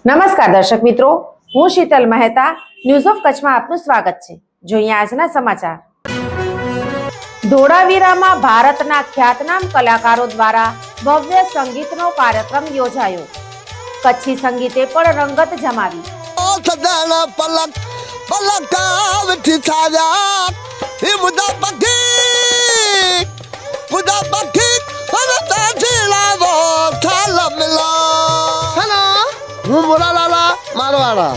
નમસ્કાર દર્શક મિત્રો, હું શીતલ મહેતા. ન્યૂઝ ઓફ કચ્છમાં આપનું સ્વાગત છે. જોઈએ આજના સમાચાર. ધોળાવીરામાં ભારતના ખ્યાતનામ કલાકારો દ્વારા ભવ્ય સંગીતનો કાર્યક્રમ યોજાયો. કચ્છી સંગીતે પણ રંગત જમાવી. હું મોરાલાલા મારવાડા.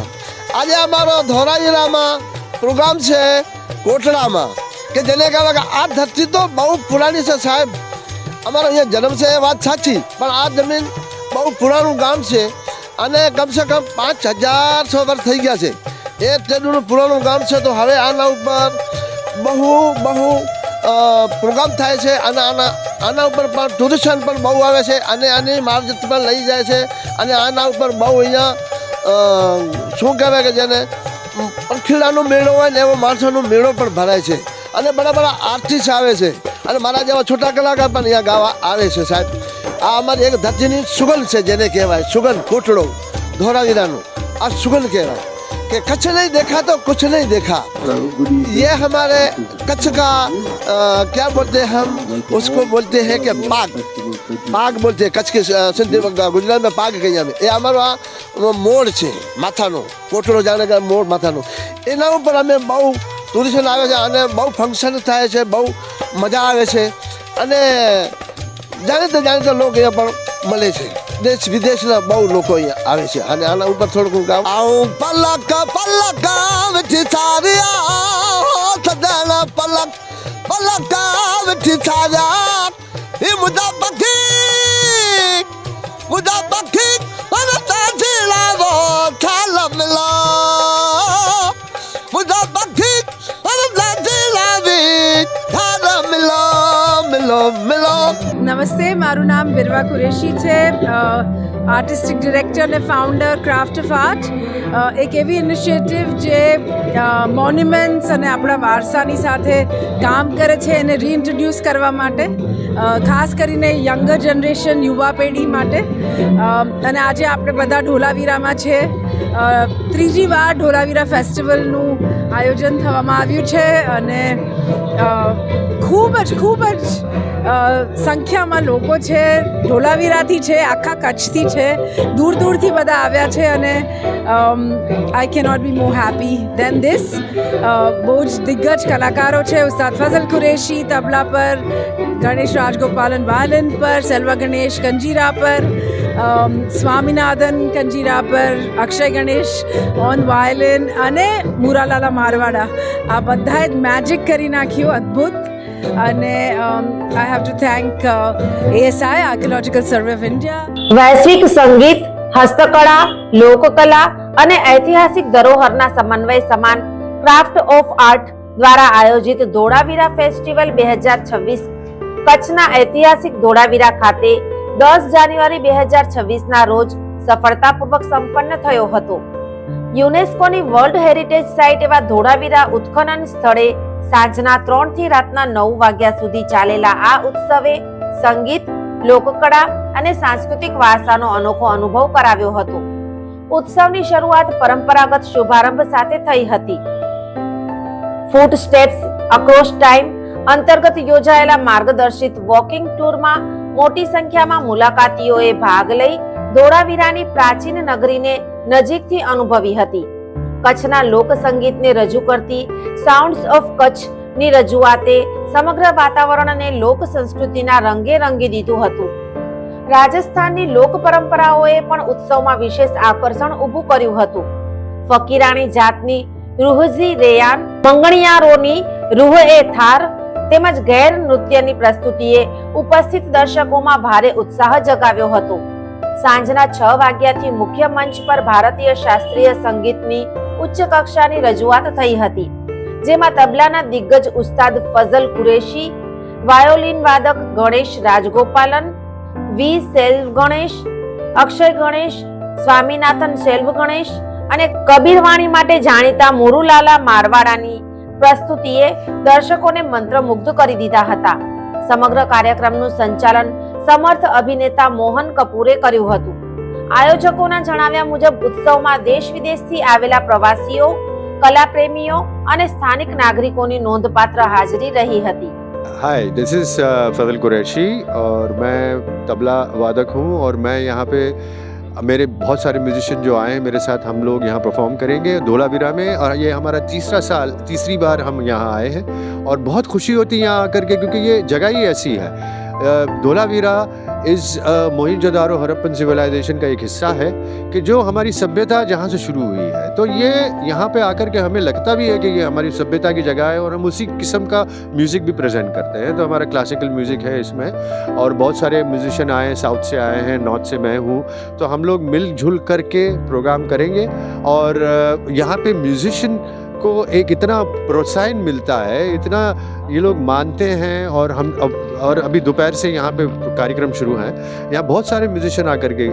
આજે અમારો ધોળાવીરામાં પ્રોગ્રામ છે કોટડામાં, કે જેને કહેવાય કે આ ધરતી તો બહુ પુરાણી છે સાહેબ. અમારો અહીંયા જન્મ છે એ વાત સાચી, પણ આ જમીન બહુ પુરાણું ગામ છે અને કમસે કમ 5600 વર્ષ થઈ ગયા છે. એ તેનું પુરાણું ગામ છે. તો હવે આના ઉપર બહુ પ્રોગ્રામ થાય છે અને આના ઉપર પણ ટુરિસ્ટ પણ બહુ આવે છે અને આની માર્કેટ પણ લઈ જાય છે. અને આના ઉપર બહુ અહીંયા શું કહેવાય કે જેને પડખીડાનો મેળો હોય ને એવો માણસોનો મેળો પણ ભરાય છે અને બરાબર આર્ટિસ્ટ આવે છે અને મારા જેવા છોટા કલાકાર પણ અહીંયા ગાવા આવે છે સાહેબ. આ અમારી એક ધરતીની સુગંધ છે, જેને કહેવાય સુગંધ. કોટડો ધોળાવીરાનું આ સુગંધ કહેવાય कि कच्छ नहीं देखा तो कुछ नहीं देखा. ये हमारे कच्छ का क्या बोलते हैं हम उसको बोलते हैं कि पाग बोलते हैं. कच्छ के सिंधी गुजरात में पाग कहीं हमें. ये हमारो आ मोड़ છે માથાનો, કોટડો જાણે કે મોડ માથાનો. એના ઉપર અમે બહુ ટુરિસ્ટ આવે છે અને બહુ ફંક્શન થાય છે, બહુ મજા આવે છે અને જાણીતા લોકો અહીંયા પણ મળે છે. દેશ વિદેશના બહુ લોકો અહીંયા આવે છે અને આના ઉપર થોડુંક ગામ આવું પલક પલક વિઠી સારિયા સદાના પલક પલક વિઠી સારિયા એ મુદા પખી અને તાજીલા વો થાલ મિલા મુદા પખી અને તાજીલા વી થાલ મિલો. નમસ્તે, મારું નામ બિરવા કુરેશી છે, આર્ટિસ્ટિક ડિરેક્ટર અને ફાઉન્ડર ક્રાફ્ટ ઓફ આર્ટ. એક એવી ઇનિશિયેટિવ જે મોન્યુમેન્ટ્સ અને આપણા વારસાની સાથે કામ કરે છે એને રીઇન્ટ્રોડ્યુસ કરવા માટે, ખાસ કરીને યંગર જનરેશન, યુવા પેઢી માટે. અને આજે આપણે બધા ઢોલાવીરામાં છે. ત્રીજી વાર ઢોલાવીરા ફેસ્ટિવલનું આયોજન થવામાં આવ્યું છે અને ખૂબ જ સંખ્યામાં લોકો છે. ઢોલાવીરાથી છે, આખા કચ્છથી છે, દૂર દૂરથી બધા આવ્યા છે અને I can not be more happy than this. બહુ જ દિગ્ગજ કલાકારો છે. ઉસ્તાદ ફઝલ કુરેશી તબલા પર, ગણેશ રાજગોપાલન વાયલિન પર, સેલ્વા ગણેશ કંજીરા પર, સ્વામિનાથન કંજીરા પર, અક્ષય ગણેશ ઓન વાયલિન અને મુરાલાલા મારવાડા. આ બધાએ જ મેજિક કરી નાખ્યું, અદ્ભુત. અને I have to thank ASI, archaeological survey of India. વૈશ્વિક સંગીત, હસ્તકળા, લોકકલા અને ઐતિહાસિક ધરોહરના સમન્વય સમાન ક્રાફ્ટ ઓફ આર્ટ દ્વારા આયોજિત ધોળાવીરા ફેસ્ટિવલ 2026 કચ્છના ઐતિહાસિક ધોળાવીરા ખાતે 10 જાન્યુઆરી 2026 ના રોજ સફળતાપૂર્વક સંપન્ન થયો હતો. યુનેસ્કોની વર્લ્ડ હેરિટેજ સાઇટ એવા ધોળાવીરા ઉત્ખનન સ્થળે સાંજના 3 થી રાતના 9 વાગ્યા સુધી ચાલેલા આ ઉત્સવે સંગીત, લોકકળા અને સાંસ્કૃતિક વારસાનો અનોખો અનુભવ કરાવ્યો હતો. ઉત્સવની શરૂઆત પરંપરાગત શુભારંભ સાથે થઈ હતી. ફૂટ સ્ટેપ્સ અક્રોસ ટાઈમ અંતર્ગત યોજાયેલા માર્ગદર્શિત વોકિંગ ટૂરમાં મોટી સંખ્યામાં મુલાકાતીઓએ ભાગ લઈ ધોળાવીરાની પ્રાચીન નગરીને નજીકથી અનુભવી હતી. કચ્છના લોક સંગીતને રજૂ કરતી સાઉન્ડ્સ ઓફ કચ્છ ની રજૂઆતે સમગ્ર વાતાવરણને લોક સંસ્કૃતિના રંગે રંગી દીધું હતું. રાજસ્થાનની લોક પરંપરાઓએ પણ ઉત્સવમાં વિશેષ આકર્ષણ ઊભું કર્યું હતું. ફકીરાણી જાતની રૂહજી રેયાન, મંગણિયારોની રૂહ એ થાર તેમજ ગેર નૃત્યની પ્રસ્તુતિએ ઉપસ્થિત દર્શકોમાં ભારે ઉત્સાહ જગાવ્યો હતો. સાંજના 6 વાગ્યાથી મુખ્ય મંચ પર ભારતીય શાસ્ત્રીય સંગીતની ઉચ્ચ કક્ષાની રજૂઆત થઈ હતી, જેમાં તબલાના દિગ્ગજ ઉસ્તાદ ફઝલ કુરેશી, વાયોલિન વાદક ગણેશ રાજગોપાલન, વી સેલ્વ ગણેશ, અક્ષય ગણેશ, સ્વામિનાથન સેલ્વ ગણેશ અને કબીરવાણી માટે જાણીતા મુરુલાલા મારવાડાની પ્રસ્તુતિએ દર્શકોને મંત્રમુગ્ધ કરી દીધા હતા. સમગ્ર કાર્યક્રમનું સંચાલન સમર્થ અભિનેતા મોહન કપૂરે કર્યું હતું. આયોજકોના જણાવ્યા મુજબ ઉત્સવમાં દેશ વિદેશથી આવેલા પ્રવાસીઓ, કલાપ્રેમીઓ અને સ્થાનિક નાગરિકોની નોંધપાત્ર હાજરી રહી હતી. हाय, दिस इज़ फजल कुरैशी और मैं तबला वादक हूँ और मैं यहाँ पे मेरे बहुत सारे म्यूजिशियन जो आए हैं मेरे साथ, हम लोग यहाँ परफॉर्म करेंगे धोलावीरा में और ये हमारा तीसरी बार हम यहाँ आए हैं और बहुत खुशी होती है यहाँ आकर के क्योंकि ये जगह ही ऐसी है. धोलावीरा इज़ मोहनजोदारो हड़प्पन सिविलाइजेशन का एक हिस्सा है कि जो हमारी सभ्यता जहाँ से शुरू हुई है. तो ये यहाँ पे आकर के हमें लगता भी है कि ये हमारी सभ्यता की जगह है और हम उसी किस्म का म्यूज़िक भी प्रेजेंट करते हैं. तो हमारा क्लासिकल म्यूज़िक है इसमें और बहुत सारे म्यूजिशियन आए हैं, साउथ से आए हैं, नॉर्थ से मैं हूँ. तो हम लोग मिलजुल करके प्रोग्राम करेंगे और यहाँ पे म्यूजिशियन को एक इतना प्रोत्साहन मिलता है, इतना ये लोग मानते हैं और और अभी दोपहर से यहाँ पे कार्यक्रम शुरू हैं. यहाँ बहुत सारे म्यूजिशियन आकर के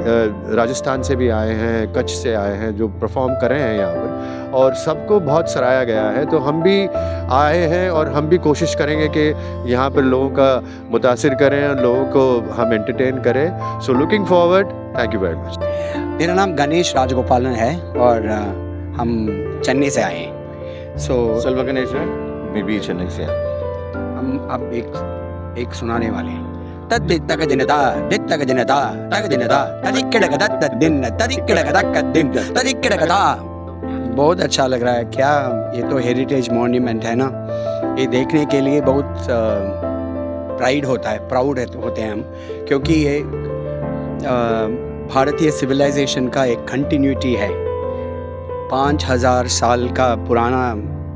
राजस्थान से भी आए हैं, कच्छ से आए हैं जो परफॉर्म कर रहे हैं यहाँ पर और सबको बहुत सराहा गया है. तो हम भी आए हैं और हम भी कोशिश करेंगे कि यहाँ पर लोगों का मुतासिर करें और लोगों को हम एंटरटेन करें. So looking forward. Thank you very much. मेरा नाम गणेश राजगोपालन है और हम चेन्नई से आए हैं. सेल्वा गणेश है, मैं भी चेन्नई से हम अब एक सुनाने वाले हैं. तद्दित्तक जनता दित्तक जनता तक जनता तदिक्कड़क तद्दिन तदिक्कड़क तद्दिन तदिक्कड़क. बहुत अच्छा लग रहा है. क्या ये तो हेरिटेज मॉन्यूमेंट है ना, ये देखने के लिए बहुत प्राउड होते हैं हम, क्योंकि ये भारतीय सिविलाइजेशन का एक कंटिन्यूटी है. 5000 साल का पुराना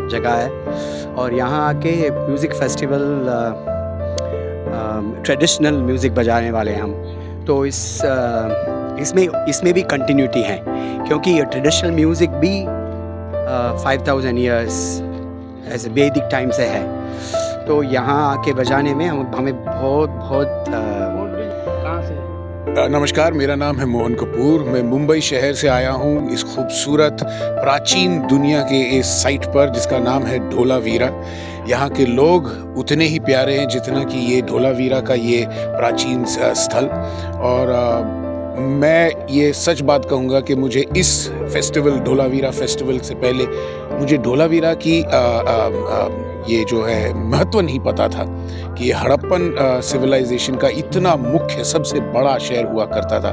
जगह है और यहाँ आके म्यूज़िक फेस्टिवल ट्रेडिशनल म्यूज़िक बजाने वाले हैं हम. तो इसमें भी कंटिन्यूटी है क्योंकि ये ट्रेडिशनल म्यूज़िक भी 5000 ईयर्स ऐसे वैदिक टाइम से है. तो यहाँ आके बजाने में हमें बहुत नमस्कार, मेरा नाम है मोहन कपूर. मैं मुंबई शहर से आया हूँ इस खूबसूरत प्राचीन दुनिया के इस साइट पर जिसका नाम है ढोलावीरा. यहाँ के लोग उतने ही प्यारे हैं जितना कि ये ढोलावीरा का ये प्राचीन स्थल. और मैं ये सच बात कहूँगा कि मुझे इस फेस्टिवल ढोलावीरा फेस्टिवल से पहले मुझे ढोलावीरा की ये जो है महत्व नहीं पता था कि ये हड़प्पन सिविलाइजेशन का इतना मुख्य सबसे बड़ा शहर हुआ करता था.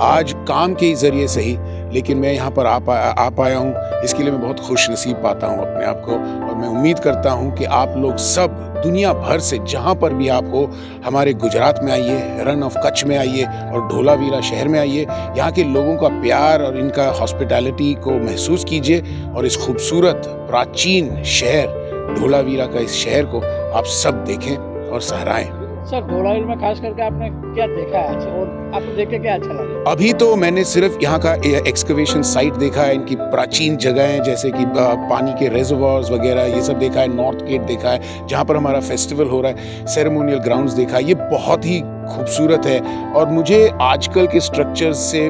आज काम के ज़रिए सही, लेकिन मैं यहाँ पर आ पाया हूँ. इसके लिए मैं बहुत खुश नसीब पाता हूँ अपने आप को और मैं उम्मीद करता हूँ कि आप लोग सब दुनिया भर से जहाँ पर भी आप हो, हमारे गुजरात में आइए, रन ऑफ कच्छ में आइए और ढोलावीरा शहर में आइए. यहाँ के लोगों का प्यार और इनका हॉस्पिटैलिटी को महसूस कीजिए और इस खूबसूरत प्राचीन शहर ढोलावीरा का इस शहर को आप सब देखें और सहराएं. सर, ढोलावीरा में खास करके आपने क्या देखा है अच्छा, और आपको देख के क्या अच्छा लगा? अभी तो मैंने सिर्फ यहाँ का एक्सकवेशन साइट देखा है, इनकी प्राचीन जगहें जैसे कि पानी के रेजर्वॉर्स वगैरह ये सब देखा है. नॉर्थ गेट देखा है जहाँ पर हमारा फेस्टिवल हो रहा है. सेरेमोनियल ग्राउंड्स देखा है. ये बहुत ही खूबसूरत है और मुझे आजकल के स्ट्रक्चर्स से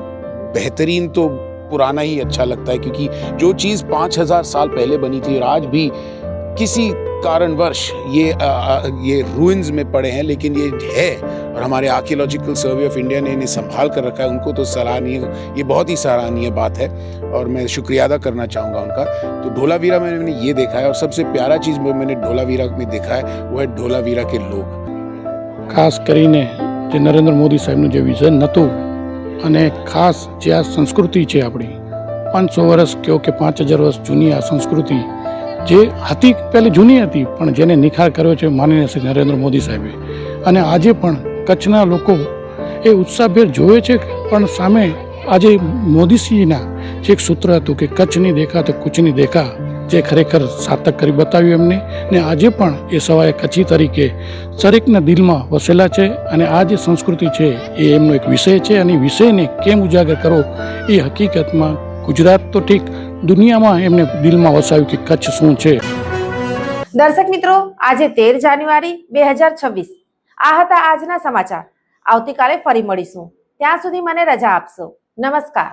बेहतरीन तो पुराना ही अच्छा लगता है, क्योंकि जो चीज़ 5000 साल पहले बनी थी और आज भी किसी कारणवश ये रूइंस में पड़े हैं, लेकिन ये है और हमारे आर्कियोलॉजिकल सर्वे ऑफ इंडिया ने इन्हें संभाल कर रखा है. उनको तो सराहनीय, ये बहुत ही सराहनीय बात है और मैं शुक्रिया अदा करना चाहूँगा उनका. तो ढोलावीरा में मैंने ये देखा है और सबसे प्यारा चीज़ मैंने ढोलावीरा में देखा है वो है ढोलावीरा के लोग. खास કરીને જે નરેન્દ્ર મોદી સાહેબનું જે વિઝન હતું અને ખાસ જે આ સંસ્કૃતિ છે આપણી 500 વર્ષ કહો કે 5000 વર્ષ જૂની આ સંસ્કૃતિ જે હતી પહેલી જૂની હતી પણ જેને નિખાર કર્યો છે માનનીય શ્રી નરેન્દ્ર મોદી સાહેબે. અને આજે પણ કચ્છના લોકો એ ઉત્સાહભેર જોવે છે પણ સામે આજે મોદીશ્રીના જે એક સૂત્ર હતું કે કચ્છ નહીં દેખા તો કુછ નહીં દેખા, જે ખરેખર સાર્થક કરી બતાવ્યું એમને. ને આજે પણ એ સવાય કચ્છી તરીકે દરેકના દિલમાં વસેલા છે અને આ જે સંસ્કૃતિ છે એ એમનો એક વિષય છે અને વિષયને કેમ ઉજાગર કરો એ હકીકતમાં ગુજરાત તો ઠીક દુનિયામાં એમને દિલમાં વસાવ્યું કે કચ્છ શું છે. દર્શક મિત્રો, આજે 13 જાન્યુઆરી 2026 આ હતા આજના સમાચાર. આવતીકાલે ફરી મળીશું. ત્યાં સુધી મને રજા આપશો. નમસ્કાર.